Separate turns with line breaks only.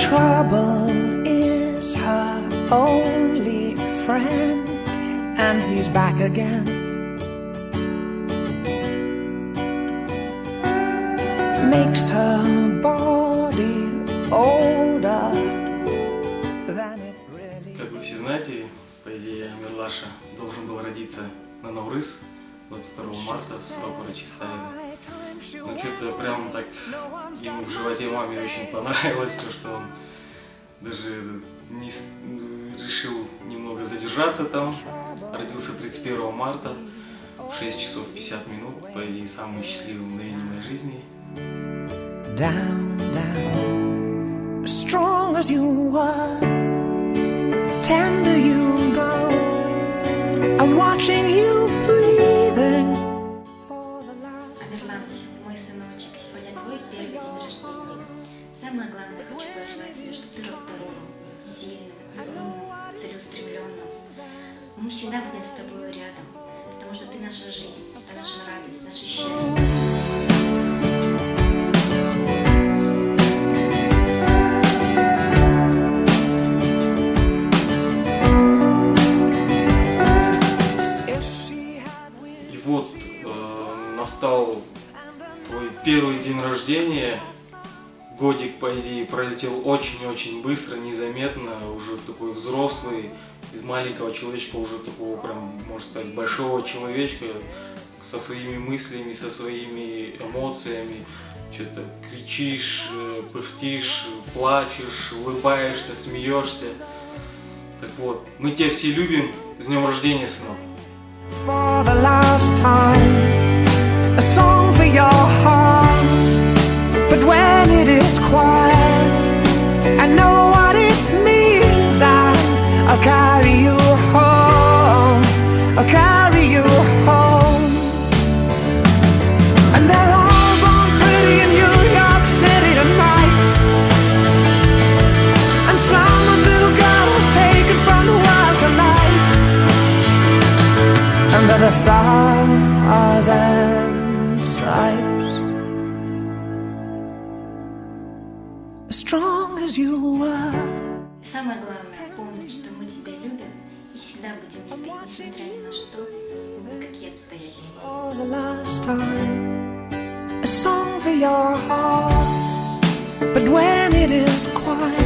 trouble is her only friend, and he's back again. Makes her body older than it really.
Как вы все знаете, по идее, Мирлаша должен был родиться на Наурыз 22 марта, срок врачи ставили. Но что-то прям так ему в животе маме очень понравилось, то что он даже не решил немного задержаться там. Родился 31 марта в 6 часов 50 минут, по идее, самое счастливое мгновение моей жизни.
Down, down, as strong as you were, tender you go. I'm watching you breathing.
Амирлан, мой сыночек, сегодня твой первый день рождения. Самое главное, хочу пожелать тебе, чтобы ты рос здоровым, сильным, умным, целеустремленным. Мы всегда будем с тобой рядом, потому что ты наша жизнь, ты наша радость, наше счастье.
Настал твой первый день рождения. Годик, по идее, пролетел очень-очень быстро, незаметно. Уже такой взрослый, из маленького человечка уже такого прям, можно сказать, большого человечка, со своими мыслями, со своими эмоциями. Что-то кричишь, пыхтишь, плачешь, улыбаешься, смеешься. Так вот, мы тебя все любим. С днем рождения, сынок!
A song for your heart, but when it is quiet, I know what it means, and I'll carry you home, I'll carry you home. And they're all born pretty in New York City tonight, and someone's little girl was taken from the world tonight, under the stars and stripes, as strong as you were.
Самое главное, помни, что мы тебя любим и всегда будем любить, несмотря ни на что и на какие обстоятельства.
For the last time, a song for your heart, but when it is quiet,